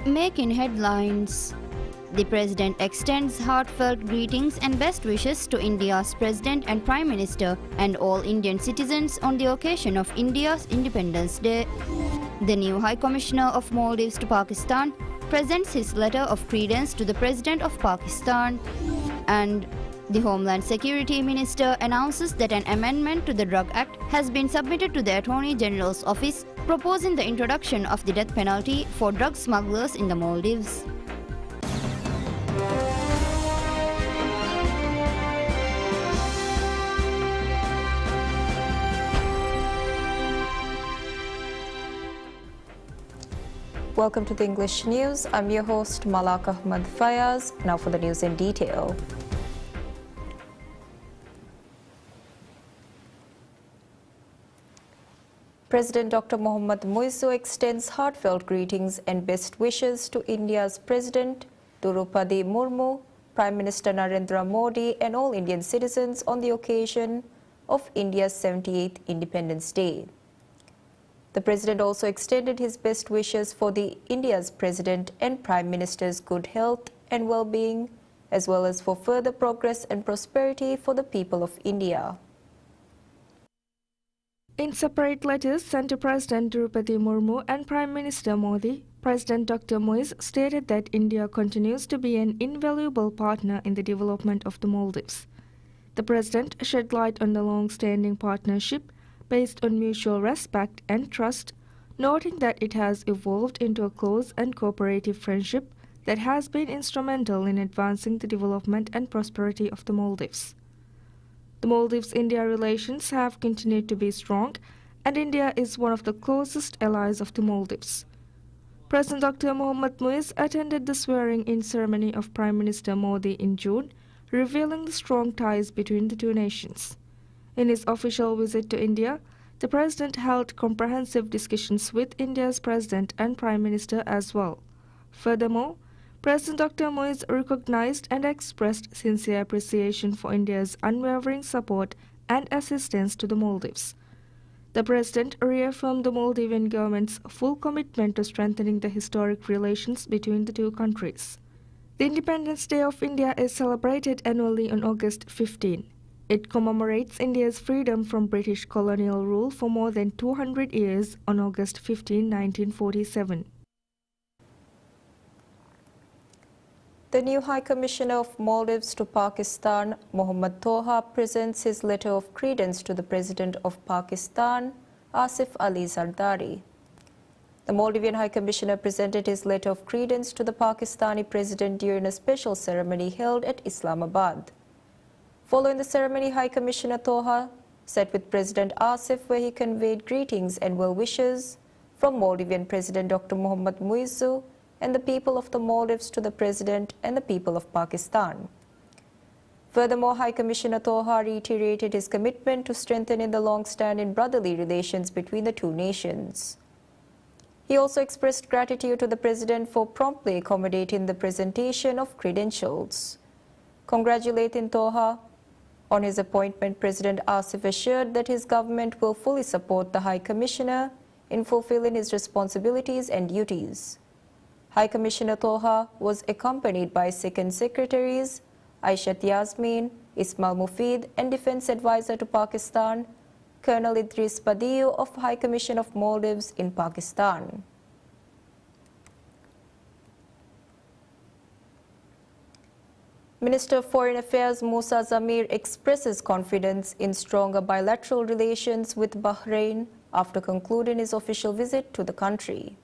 Making headlines. The President extends heartfelt greetings and best wishes to India's President and Prime Minister and all Indian citizens on the occasion of India's Independence Day. The new High Commissioner of Maldives to Pakistan presents his letter of credence to the President of Pakistan, and the Homeland Security Minister announces that an amendment to the Drug Act has been submitted to the Attorney General's office, proposing the introduction of the death penalty for drug smugglers in the Maldives. Welcome to the English News. I'm your host Malak Ahmad Fayaz. Now for the news in detail. President Dr. Mohammad Muizzu extends heartfelt greetings and best wishes to India's President Draupadi Murmu, Prime Minister Narendra Modi and all Indian citizens on the occasion of India's 78th Independence Day. The President also extended his best wishes for the India's President and Prime Minister's good health and well-being, as well as for further progress and prosperity for the people of India. In separate letters sent to President Draupadi Murmu and Prime Minister Modi, President Dr. Muizzu stated that India continues to be an invaluable partner in the development of the Maldives. The President shed light on the long-standing partnership based on mutual respect and trust, noting that it has evolved into a close and cooperative friendship that has been instrumental in advancing the development and prosperity of the Maldives. The Maldives-India relations have continued to be strong, and India is one of the closest allies of the Maldives. President Dr. Mohammad Muizzu attended the swearing-in ceremony of Prime Minister Modi in June, revealing the strong ties between the two nations. In his official visit to India, the President held comprehensive discussions with India's President and Prime Minister as well. Furthermore, President Dr. Muizzu recognized and expressed sincere appreciation for India's unwavering support and assistance to the Maldives. The President reaffirmed the Maldivian government's full commitment to strengthening the historic relations between the two countries. The Independence Day of India is celebrated annually on August 15. It commemorates India's freedom from British colonial rule for more than 200 years on August 15, 1947. The new High Commissioner of Maldives to Pakistan, Mohammad Toha, presents his letter of credence to the President of Pakistan, Asif Ali Zardari. The Maldivian High Commissioner presented his letter of credence to the Pakistani President during a special ceremony held at Islamabad. Following the ceremony, High Commissioner Toha sat with President Asif, where he conveyed greetings and well wishes from Maldivian President Dr. Mohammad Muizzu and the people of the Maldives to the President and the people of Pakistan. Furthermore, High Commissioner Toha reiterated his commitment to strengthening the long-standing brotherly relations between the two nations. He also expressed gratitude to the President for promptly accommodating the presentation of credentials. Congratulating Toha on his appointment, President Asif assured that his government will fully support the High Commissioner in fulfilling his responsibilities and duties. High Commissioner Toha was accompanied by Second Secretaries Aishat Yasmin, Ismail Mufid, and Defense Advisor to Pakistan, Colonel Idris Badiou of High Commission of Maldives in Pakistan. Minister of Foreign Affairs Musa Zamir expresses confidence in stronger bilateral relations with Bahrain after concluding his official visit to the country.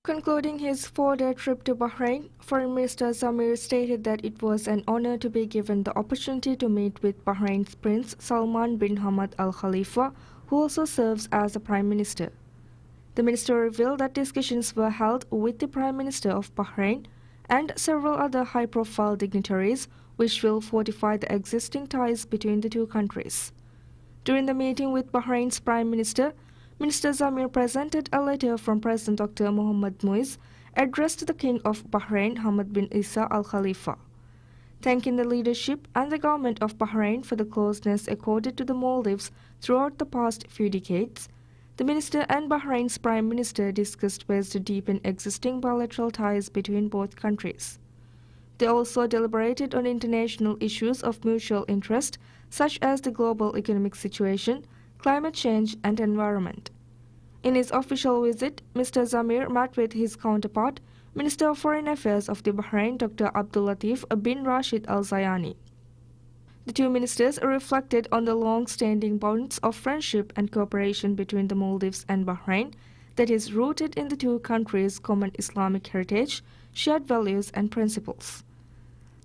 Concluding his 4-day trip to Bahrain, Foreign Minister Zamir stated that it was an honor to be given the opportunity to meet with Bahrain's Prince Salman bin Hamad Al Khalifa, who also serves as the Prime Minister. The minister revealed that discussions were held with the Prime Minister of Bahrain and several other high-profile dignitaries, which will fortify the existing ties between the two countries. During the meeting with Bahrain's Prime Minister, Minister Zamir presented a letter from President Dr. Mohammad Muizzu addressed to the King of Bahrain, Hamad bin Isa Al Khalifa. Thanking the leadership and the government of Bahrain for the closeness accorded to the Maldives throughout the past few decades, the minister and Bahrain's prime minister discussed ways to deepen existing bilateral ties between both countries. They also deliberated on international issues of mutual interest, such as the global economic situation, climate change, and environment. In his official visit, Mr. Zamir met with his counterpart, Minister of Foreign Affairs of the Bahrain, Dr. Abdul Latif bin Rashid Al Zayani. The two ministers reflected on the long-standing bonds of friendship and cooperation between the Maldives and Bahrain that is rooted in the two countries' common Islamic heritage, shared values, and principles.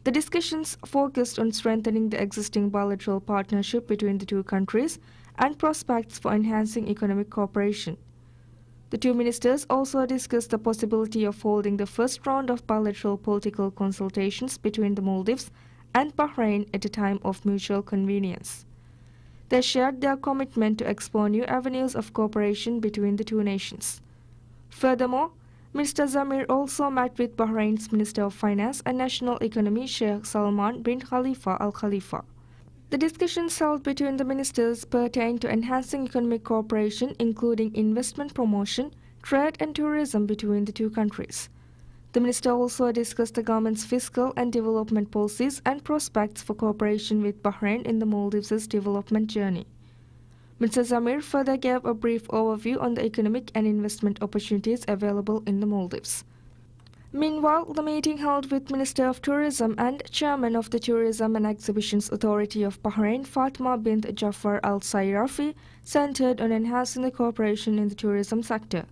The discussions focused on strengthening the existing bilateral partnership between the two countries and prospects for enhancing economic cooperation. The two ministers also discussed the possibility of holding the first round of bilateral political consultations between the Maldives and Bahrain at a time of mutual convenience. They shared their commitment to explore new avenues of cooperation between the two nations. Furthermore, Mr. Zamir also met with Bahrain's Minister of Finance and National Economy Sheikh Salman bin Khalifa Al Khalifa. The discussions held between the ministers pertain to enhancing economic cooperation, including investment promotion, trade, and tourism between the two countries. The minister also discussed the government's fiscal and development policies and prospects for cooperation with Bahrain in the Maldives' development journey. Mr. Zamir further gave a brief overview on the economic and investment opportunities available in the Maldives. Meanwhile, the meeting held with Minister of Tourism and Chairman of the Tourism and Exhibitions Authority of Bahrain, Fatma bint Jafar Al Sayrafi, centered on enhancing the cooperation in the tourism sector.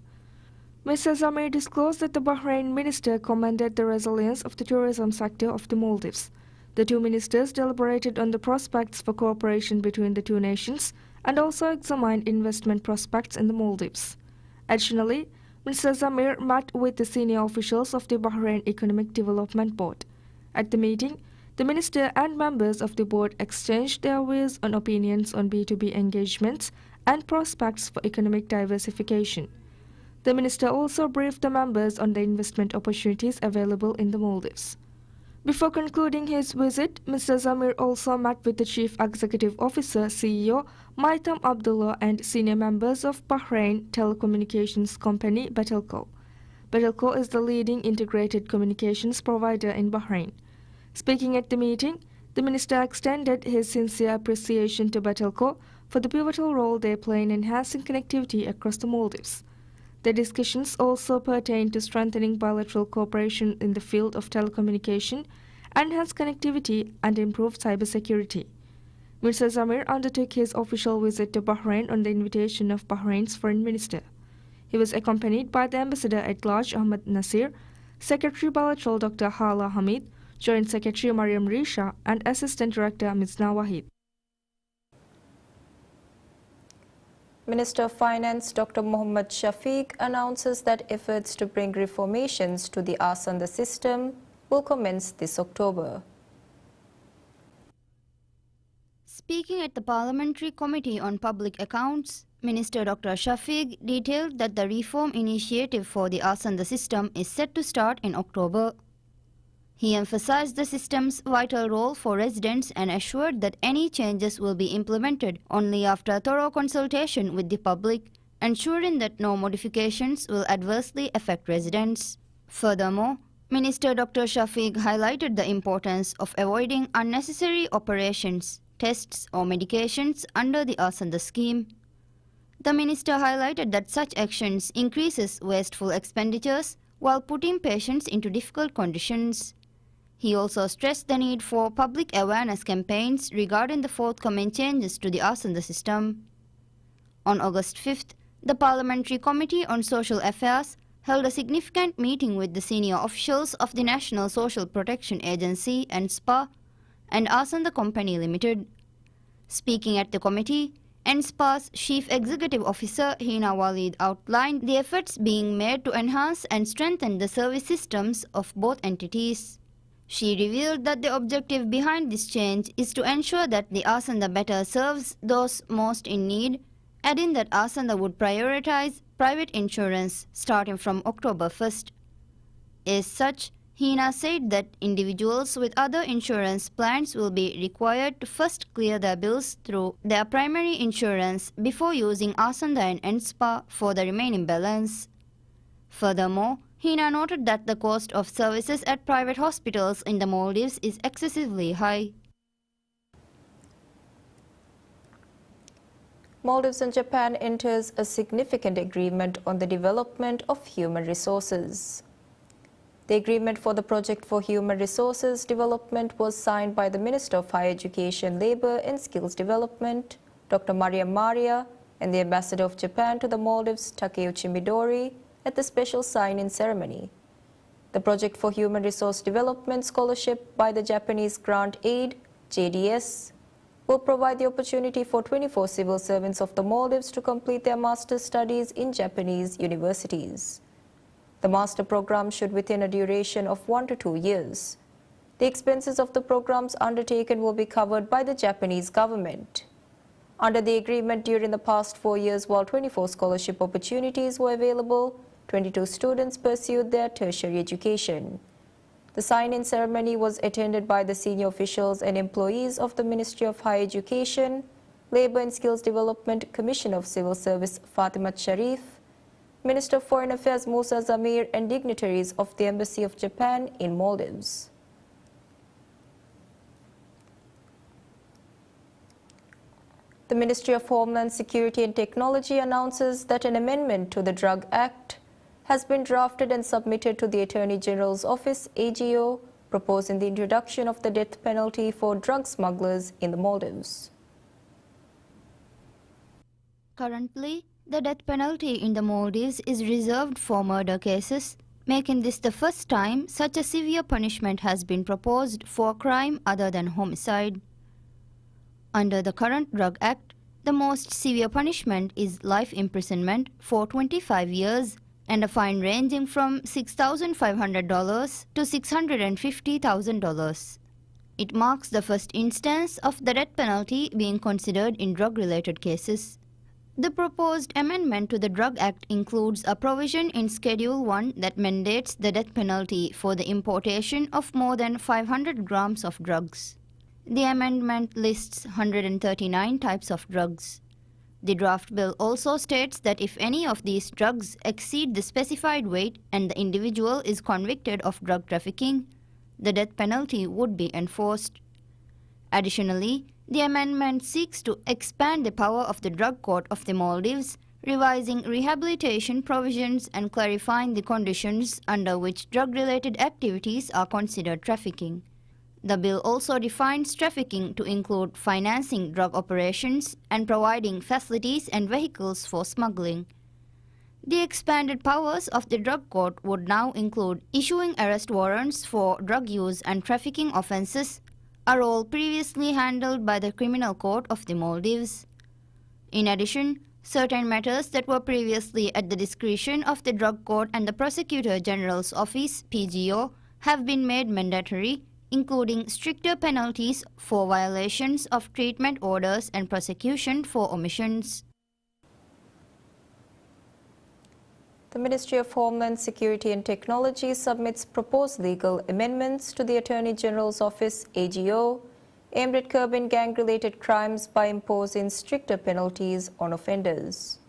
Mr. Zamir disclosed that the Bahrain minister commended the resilience of the tourism sector of the Maldives. The two ministers deliberated on the prospects for cooperation between the two nations and also examined investment prospects in the Maldives. Additionally, Mr. Zamir met with the senior officials of the Bahrain Economic Development Board. At the meeting, the minister and members of the board exchanged their views and opinions on B2B engagements and prospects for economic diversification. The minister also briefed the members on the investment opportunities available in the Maldives. Before concluding his visit, Mr. Zamir also met with the Chief Executive Officer CEO Maitam Abdullah and senior members of Bahrain telecommunications company Batelco. Batelco is the leading integrated communications provider in Bahrain. Speaking at the meeting, the minister extended his sincere appreciation to Batelco for the pivotal role they play in enhancing connectivity across the Maldives. The discussions also pertain to strengthening bilateral cooperation in the field of telecommunication, enhanced connectivity, and improved cybersecurity. Mr. Zamir undertook his official visit to Bahrain on the invitation of Bahrain's foreign minister. He was accompanied by the ambassador at large Ahmad Nasir, Secretary Bilateral Dr. Hala Hamid, Joint Secretary Mariam Risha, and Assistant Director Mizna Wahid. Minister of Finance Dr. Mohammad Shafiq announces that efforts to bring reformations to the Asanda system will commence this October. Speaking at the Parliamentary Committee on Public Accounts, Minister Dr. Shafiq detailed that the reform initiative for the Asanda system is set to start in October. He emphasized the system's vital role for residents and assured that any changes will be implemented only after thorough consultation with the public, ensuring that no modifications will adversely affect residents. Furthermore, Minister Dr. Shafiq highlighted the importance of avoiding unnecessary operations, tests or medications under the Asanda scheme. The minister highlighted that such actions increases wasteful expenditures while putting patients into difficult conditions. He also stressed the need for public awareness campaigns regarding the forthcoming changes to the Asanda system. On August 5th, the Parliamentary Committee on Social Affairs held a significant meeting with the senior officials of the National Social Protection Agency and SPA and Asanda Company Limited. Speaking at the committee, NSPA's Chief Executive Officer Hina Walid outlined the efforts being made to enhance and strengthen the service systems of both entities. She revealed that the objective behind this change is to ensure that the Asanda better serves those most in need, adding that Asanda would prioritize private insurance starting from October 1st. As such, Hina said that individuals with other insurance plans will be required to first clear their bills through their primary insurance before using Asandayan and SPA for the remaining balance. Furthermore, Hina noted that the cost of services at private hospitals in the Maldives is excessively high. Maldives and Japan enters a significant agreement on the development of human resources. The agreement for the Project for Human Resources Development was signed by the Minister of Higher Education, Labour and Skills Development, Dr. Maria Maria, and the Ambassador of Japan to the Maldives, Takeuchi Midori, at the special sign-in ceremony. The Project for Human Resource Development Scholarship by the Japanese Grant Aid, JDS, will provide the opportunity for 24 civil servants of the Maldives to complete their master's studies in Japanese universities. The master program should within a duration of 1 to 2 years. The expenses of the programs undertaken will be covered by the Japanese government. Under the agreement, during the past 4 years, while 24 scholarship opportunities were available, 22 students pursued their tertiary education. The sign-in ceremony was attended by the senior officials and employees of the Ministry of Higher Education, Labour and Skills Development, Commissioner of Civil Service Fatimat Sharif, Minister of Foreign Affairs Musa Zamir, and dignitaries of the Embassy of Japan in Maldives. The Ministry of Homeland Security and Technology announces that an amendment to the Drug Act has been drafted and submitted to the Attorney General's Office, AGO, proposing the introduction of the death penalty for drug smugglers in the Maldives. Currently, the death penalty in the Maldives is reserved for murder cases, making this the first time such a severe punishment has been proposed for a crime other than homicide. Under the current Drug Act, the most severe punishment is life imprisonment for 25 years and a fine ranging from $6,500 to $650,000. It marks the first instance of the death penalty being considered in drug-related cases. The proposed amendment to the Drug Act includes a provision in Schedule 1 that mandates the death penalty for the importation of more than 500 grams of drugs. The amendment lists 139 types of drugs. The draft bill also states that if any of these drugs exceed the specified weight and the individual is convicted of drug trafficking, the death penalty would be enforced. Additionally, the amendment seeks to expand the power of the Drug Court of the Maldives, revising rehabilitation provisions and clarifying the conditions under which drug-related activities are considered trafficking. The bill also defines trafficking to include financing drug operations and providing facilities and vehicles for smuggling. The expanded powers of the Drug Court would now include issuing arrest warrants for drug use and trafficking offences, a role previously handled by the Criminal Court of the Maldives. In addition, certain matters that were previously at the discretion of the Drug Court and the Prosecutor General's Office (PGO) have been made mandatory, including stricter penalties for violations of treatment orders and prosecution for omissions. The Ministry of Homeland Security and Technology submits proposed legal amendments to the Attorney General's Office (AGO) aimed at curbing gang-related crimes by imposing stricter penalties on offenders.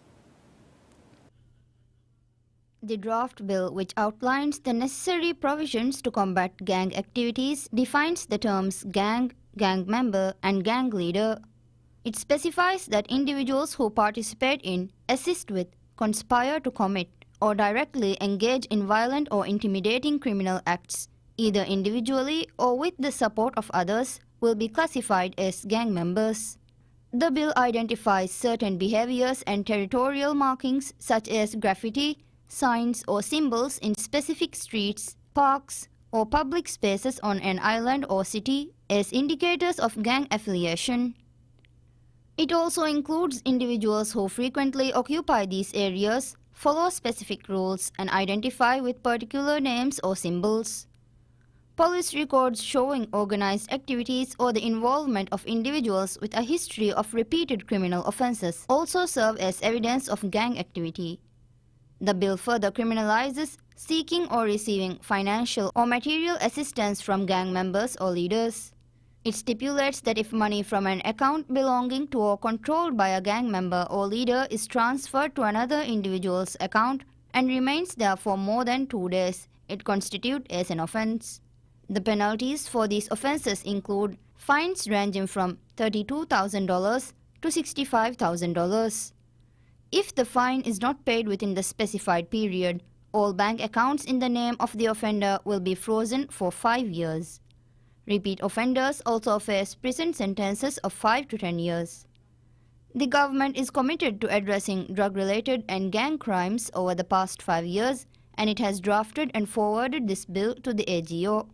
The draft bill, which outlines the necessary provisions to combat gang activities, defines the terms gang, gang member, and gang leader. It specifies that individuals who participate in, assist with, conspire to commit, or directly engage in violent or intimidating criminal acts, either individually or with the support of others, will be classified as gang members. The bill identifies certain behaviors and territorial markings such as graffiti, signs or symbols in specific streets, parks, or public spaces on an island or city as indicators of gang affiliation. It also includes individuals who frequently occupy these areas, follow specific rules, and identify with particular names or symbols. Police records showing organized activities or the involvement of individuals with a history of repeated criminal offenses also serve as evidence of gang activity. The bill further criminalizes seeking or receiving financial or material assistance from gang members or leaders. It stipulates that if money from an account belonging to or controlled by a gang member or leader is transferred to another individual's account and remains there for more than 2 days, it constitutes as an offence. The penalties for these offences include fines ranging from $32,000 to $65,000. If the fine is not paid within the specified period, all bank accounts in the name of the offender will be frozen for 5 years. Repeat offenders also face prison sentences of 5 to 10 years. The government is committed to addressing drug-related and gang crimes over the past 5 years, and it has drafted and forwarded this bill to the AGO.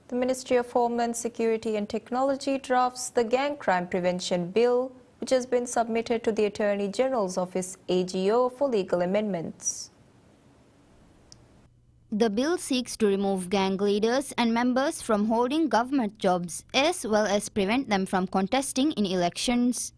The Ministry of Homeland Security and Technology drafts the Gang Crime Prevention Bill, which has been submitted to the Attorney General's Office AGO for legal amendments. The bill seeks to remove gang leaders and members from holding government jobs, as well as prevent them from contesting in elections.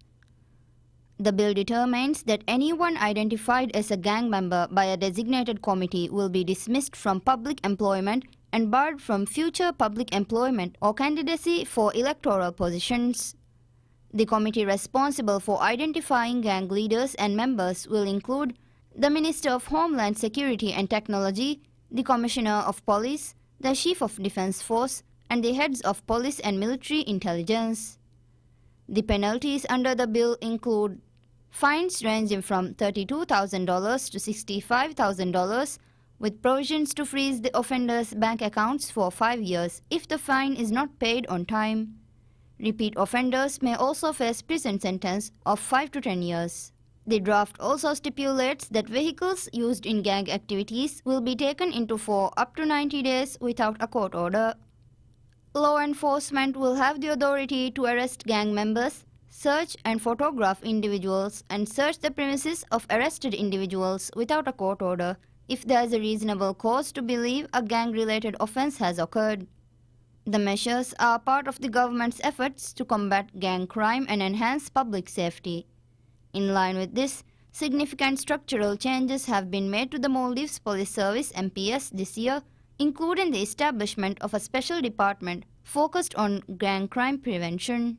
The bill determines that anyone identified as a gang member by a designated committee will be dismissed from public employment and barred from future public employment or candidacy for electoral positions. The committee responsible for identifying gang leaders and members will include the Minister of Homeland Security and Technology, the Commissioner of Police, the Chief of Defense Force, and the heads of police and military intelligence. The penalties under the bill include fines ranging from $32,000 to $65,000, with provisions to freeze the offender's bank accounts for 5 years if the fine is not paid on time. Repeat offenders may also face prison sentence of 5 to 10 years. The draft also stipulates that vehicles used in gang activities will be taken into for up to 90 days without a court order. Law enforcement will have the authority to arrest gang members, search and photograph individuals, and search the premises of arrested individuals without a court order if there is a reasonable cause to believe a gang-related offense has occurred. The measures are part of the government's efforts to combat gang crime and enhance public safety. In line with this, significant structural changes have been made to the Maldives Police Service MPS this year, including the establishment of a special department focused on gang crime prevention.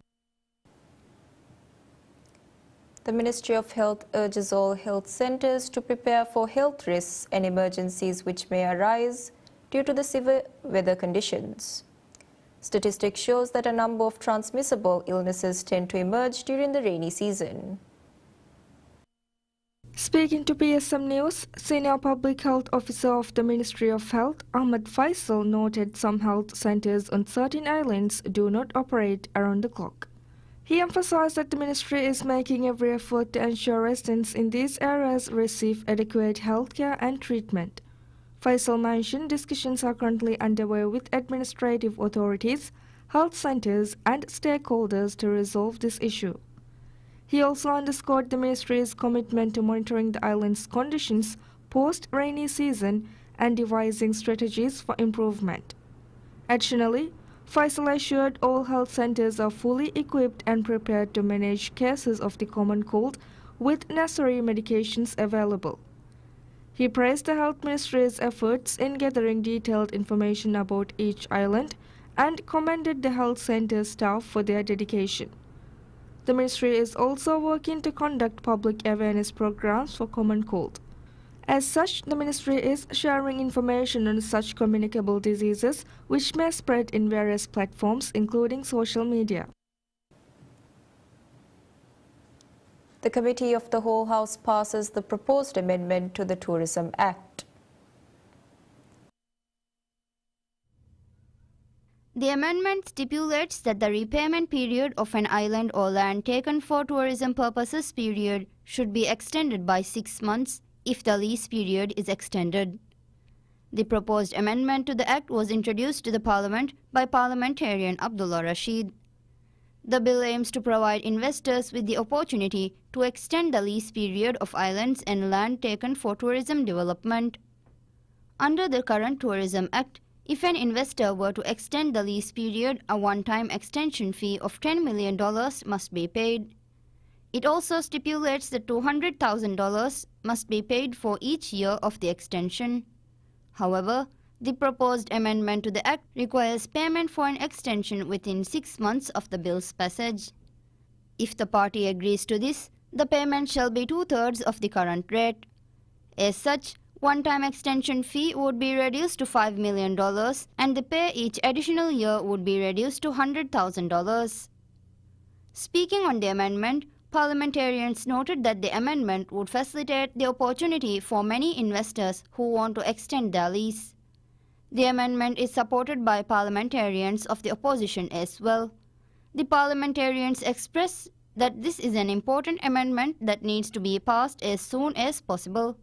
The Ministry of Health urges all health centers to prepare for health risks and emergencies which may arise due to the severe weather conditions. Statistics shows that a number of transmissible illnesses tend to emerge during the rainy season. Speaking to PSMNEWS, Senior Public Health Officer of the Ministry of Health, Ahmad Faisal, noted some health centers on certain islands do not operate around the clock. He emphasized that the ministry is making every effort to ensure residents in these areas receive adequate health care and treatment. Faisal mentioned discussions are currently underway with administrative authorities, health centers, and stakeholders to resolve this issue. He also underscored the ministry's commitment to monitoring the island's conditions post-rainy season and devising strategies for improvement. Additionally, Faisal assured all health centers are fully equipped and prepared to manage cases of the common cold with necessary medications available. He praised the health ministry's efforts in gathering detailed information about each island and commended the health center staff for their dedication. The ministry is also working to conduct public awareness programs for common cold. As such, the ministry is sharing information on such communicable diseases which may spread in various platforms, including social media. The Committee of the Whole House passes the proposed amendment to the Tourism Act. The amendment stipulates that the repayment period of an island or land taken for tourism purposes period should be extended by 6 months if the lease period is extended. The proposed amendment to the Act was introduced to the Parliament by Parliamentarian Abdullah Rashid. The bill aims to provide investors with the opportunity to extend the lease period of islands and land taken for tourism development. Under the current Tourism Act, if an investor were to extend the lease period, a one-time extension fee of $10 million must be paid. It also stipulates that $200,000 must be paid for each year of the extension. However, the proposed amendment to the Act requires payment for an extension within 6 months of the bill's passage. If the party agrees to this, the payment shall be 2/3 of the current rate. As such, one-time extension fee would be reduced to $5 million and the pay each additional year would be reduced to $100,000. Speaking on the amendment, parliamentarians noted that the amendment would facilitate the opportunity for many investors who want to extend their lease. The amendment is supported by parliamentarians of the opposition as well. The parliamentarians express that this is an important amendment that needs to be passed as soon as possible.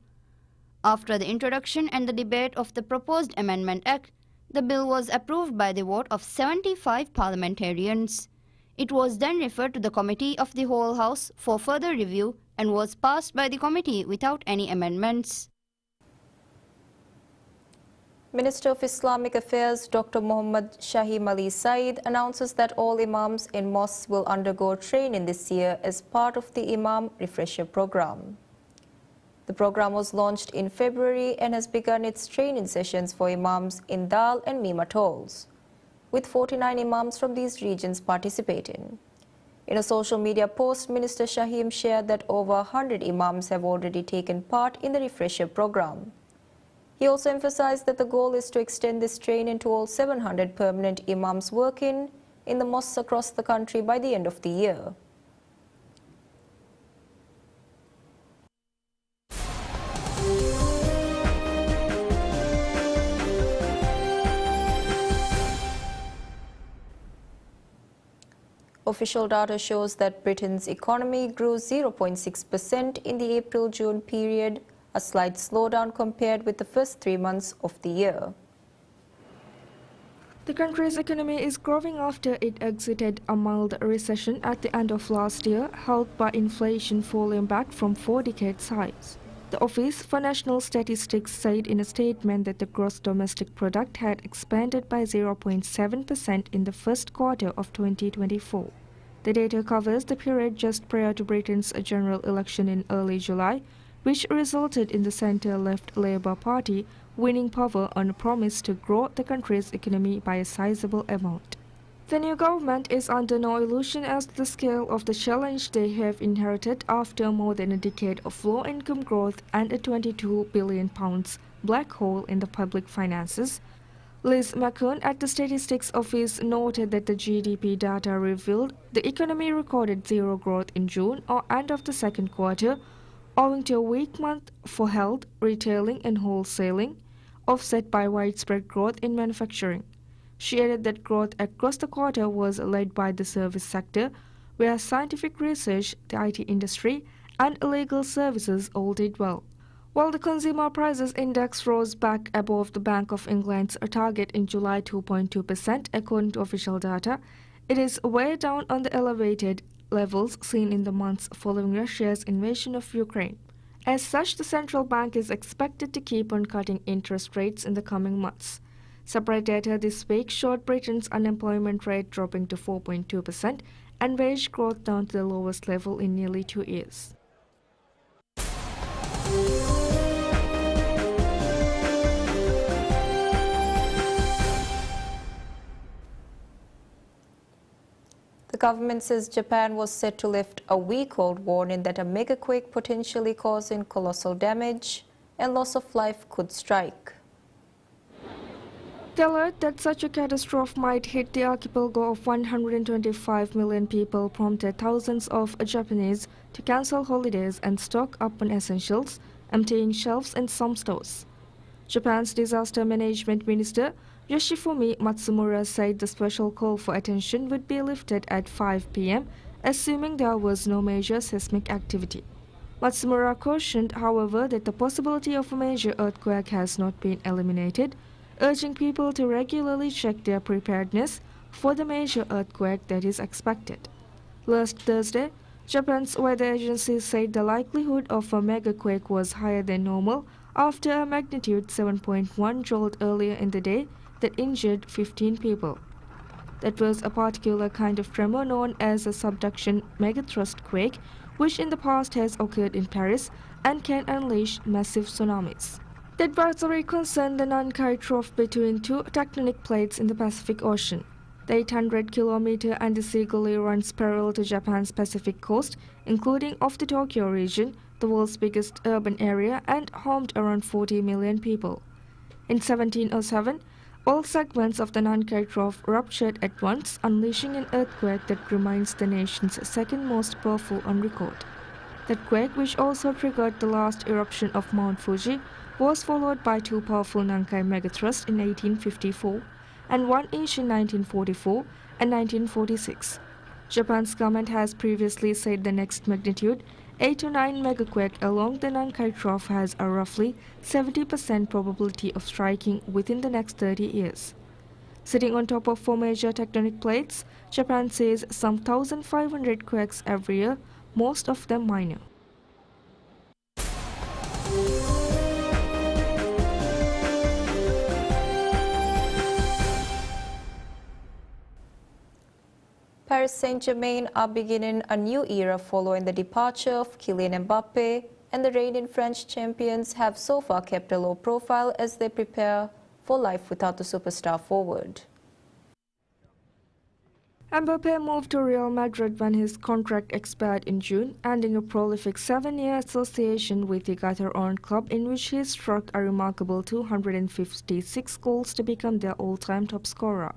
After the introduction and the debate of the proposed Amendment Act, the bill was approved by the vote of 75 parliamentarians. It was then referred to the Committee of the Whole House for further review and was passed by the committee without any amendments. Minister of Islamic Affairs Dr. Muhammad Shahim Ali Saeed announces that all imams in mosques will undergo training this year as part of the Imam Refresher Program. The program was launched in February and has begun its training sessions for imams in Dal and Mim atolls, with 49 imams from these regions participating. In a social media post, Minister Shahim shared that over 100 imams have already taken part in the Refresher Program. He also emphasized that the goal is to extend this training to all 700 permanent imams working in the mosques across the country by the end of the year. Official data shows that Britain's economy grew 0.6% in the April-June period, a slight slowdown compared with the first 3 months of the year. The country's economy is growing after it exited a mild recession at the end of last year, helped by inflation falling back from 4 decades highs. The Office for National Statistics said in a statement that the gross domestic product had expanded by 0.7% in the first quarter of 2024. The data covers the period just prior to Britain's general election in early July, which resulted in the centre-left Labour Party winning power on a promise to grow the country's economy by a sizable amount. The new government is under no illusion as to the scale of the challenge they have inherited after more than a decade of low-income growth and a £22 billion black hole in the public finances. Liz McCune at the Statistics Office noted that the GDP data revealed the economy recorded zero growth in June or end of the second quarter, owing to a weak month for health, retailing and wholesaling, offset by widespread growth in manufacturing. She added that growth across the quarter was led by the service sector, where scientific research, the IT industry, and legal services all did well. While the Consumer Prices Index rose back above the Bank of England's target in July 2.2%, according to official data, it is way down on the elevated levels seen in the months following Russia's invasion of Ukraine. As such, the central bank is expected to keep on cutting interest rates in the coming months. Separate data this week showed Britain's unemployment rate dropping to 4.2% and wage growth down to the lowest level in nearly 2 years. The government says Japan was set to lift a week-old warning that a megaquake potentially causing colossal damage and loss of life could strike. The alert that such a catastrophe might hit the archipelago of 125 million people prompted thousands of Japanese to cancel holidays and stock up on essentials, emptying shelves in some stores. Japan's disaster management minister Yoshifumi Matsumura said the special call for attention would be lifted at 5 p.m., assuming there was no major seismic activity. Matsumura cautioned, however, that the possibility of a major earthquake has not been eliminated, urging people to regularly check their preparedness for the major earthquake that is expected. Last Thursday, Japan's weather agency said the likelihood of a megaquake was higher than normal after a magnitude 7.1 jolt earlier in the day that injured 15 people. That was a particular kind of tremor known as a subduction megathrust quake, which in the past has occurred in Paris and can unleash massive tsunamis. The advisory concerned the Nankai Trough between two tectonic plates in the Pacific Ocean. The 800-kilometer Andes-Sea Gully runs parallel to Japan's Pacific coast, including of the Tokyo region, the world's biggest urban area and home to around 40 million people. In 1707, all segments of the Nankai Trough ruptured at once, unleashing an earthquake that remains the nation's second most powerful on record. That quake, which also triggered the last eruption of Mount Fuji, was followed by two powerful Nankai megathrusts in 1854 and one each in 1944 and 1946. Japan's government has previously said the next magnitude 8 to 9 megaquake along the Nankai Trough has a roughly 70% probability of striking within the next 30 years. Sitting on top of four major tectonic plates, Japan sees some 1,500 quakes every year, most of them minor. Paris Saint-Germain are beginning a new era following the departure of Kylian Mbappe, and the reigning French champions have so far kept a low profile as they prepare for life without the superstar forward. Mbappe moved to Real Madrid when his contract expired in June, ending a prolific 7-year association with the Qatar-owned club in which he struck a remarkable 256 goals to become their all-time top scorer.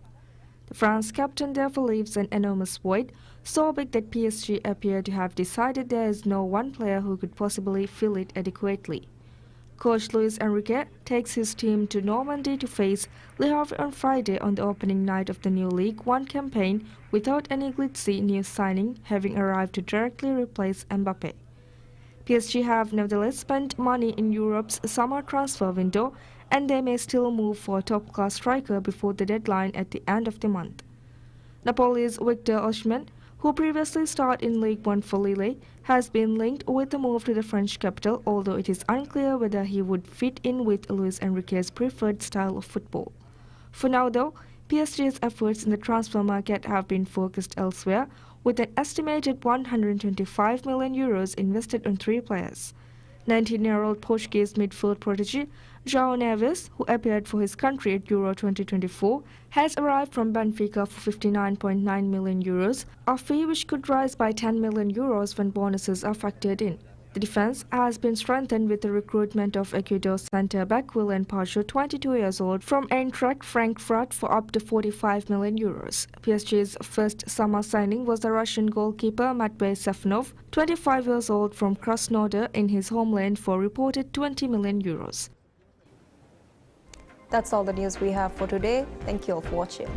The France captain therefore leaves an enormous void, so big that PSG appear to have decided there is no one player who could possibly fill it adequately. Coach Luis Enrique takes his team to Normandy to face Le Havre on Friday on the opening night of the new League One campaign without any glitzy new signing having arrived to directly replace Mbappe. PSG have nevertheless spent money in Europe's summer transfer window, and they may still move for a top-class striker before the deadline at the end of the month. Napoli's Victor Osimhen, who previously starred in League One for Lille, has been linked with the move to the French capital, although it is unclear whether he would fit in with Luis Enrique's preferred style of football. For now, though, PSG's efforts in the transfer market have been focused elsewhere, with an estimated 125 million euros invested on three players. 19-year-old Portuguese midfield prodigy João Neves, who appeared for his country at Euro 2024, has arrived from Benfica for 59.9 million euros, a fee which could rise by 10 million euros when bonuses are factored in. The defense has been strengthened with the recruitment of Ecuador centre-back Willian Pacho, 22 years old, from Eintracht Frankfurt for up to 45 million euros. PSG's first summer signing was the Russian goalkeeper Matvey Safonov, 25 years old, from Krasnodar in his homeland for reported 20 million euros. That's all the news we have for today. Thank you all for watching.